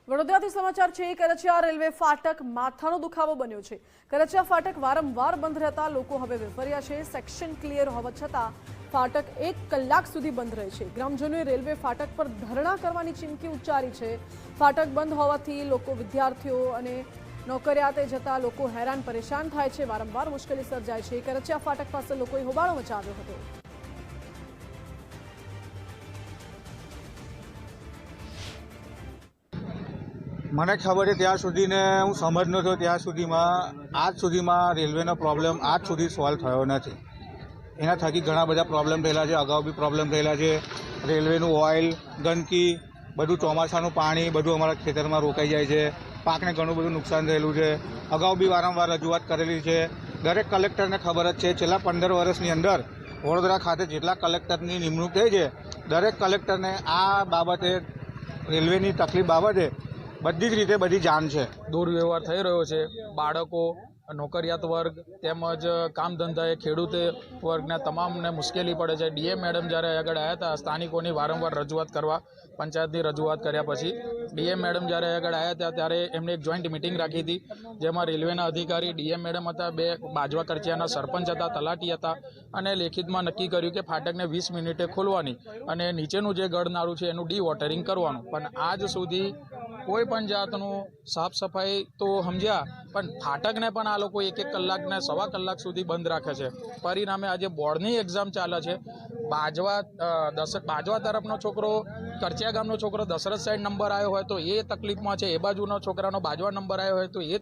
વડોદરાથી સમાચાર છે। કરચિયા રેલવે ફાટક માથાનો દુખાવો બન્યો છે। કરચિયા ફાટક વારંવાર બંધ રહેતા લોકો હવે વેફર્યા છે। સેક્શન ક્લિયર હોવા છતાં ફાટક 1 કલાક સુધી બંધ રહે છે। ગ્રામજનોએ રેલવે ફાટક પર ધરણા કરવાની ચીમકી ઉચ્ચારી છે। ફાટક બંધ હોવાથી લોકો, વિદ્યાર્થીઓ અને નોકરિયાતે જતા લોકો હેરાન પરેશાન થાય છે। વારંવાર મુશ્કેલી સર્જાય છે। કરચિયા ફાટક પાસે લોકોએ હોબાળો મચાવ્યો હતો। મને ખબર છે ત્યાં સુધીને હું સમજનો થયો ત્યાં સુધીમાં આજ સુધીમાં રેલવેનો પ્રોબ્લેમ આજ સુધી સોલ્વ થયો નથી। એના થકી ઘણા બધા પ્રોબ્લેમ થયેલા છે, અગાઉ બી પ્રોબ્લેમ થયેલા છે। રેલવેનું ઓઇલ, ગંદકી, બધું ચોમાસાનું પાણી બધું અમારા ખેતરમાં રોકાઈ જાય છે। પાકને ઘણું બધું નુકસાન થયેલું છે। અગાઉ બી વારંવાર રજૂઆત કરેલી છે। દરેક કલેક્ટરને ખબર જ છે છેલ્લા 15 વર્ષની અંદર વડોદરા ખાતે જેટલા કલેક્ટરની નિમણૂક થઈ છે દરેક કલેક્ટરને આ બાબતે, રેલવેની તકલીફ બાબતે બધી જ રીતે બધી જાણ છે। દુર્વ્યવહાર થઈ રહ્યો છે। બાળકો, નોકરિયાત વર્ગ તેમજ કામ ધંધાએ ખેડૂત વર્ગને તમામને મુશ્કેલી પડે છે। ડીએમ મેડમ જ્યારે આગળ આવ્યા હતા સ્થાનિકોની વારંવાર રજૂઆત કરવા, પંચાયતની રજૂઆત કર્યા પછી ડીએમ મેડમ જ્યારે આગળ આવ્યા હતા ત્યારે એમણે એક જોઈન્ટ મિટિંગ રાખી હતી, જેમાં રેલવેના અધિકારી, ડીએમ મેડમ હતા, 2 બાજવા કરચિયાના સરપંચ હતા, તલાટી હતા, અને લેખિતમાં નક્કી કર્યું કે ફાટકને 20 મિનિટે ખોલવાની અને નીચેનું જે ગળનારું છે એનું ડી-વોટરિંગ કરવાનું। પણ આજ સુધી કોઈ પણ જાતનું સાફ સફાઈ તો સમજ્યા, પણ ફાટકને પણ આ લોકો 1-1 કલાક ને 1.25 કલાક સુધી બંધ રાખે છે। પરિણામે આજે બોર્ડની એક્ઝામ ચાલે છે। બાજવા તરફનો છોકરો, કરચિયા ગામનો છોકરો દશરથ સાઈડ નંબર આવ્યો હોય તો એ તકલીફમાં છે, એ બાજુનો છોકરાનો બાજવા નંબર આવ્યો હોય તો એ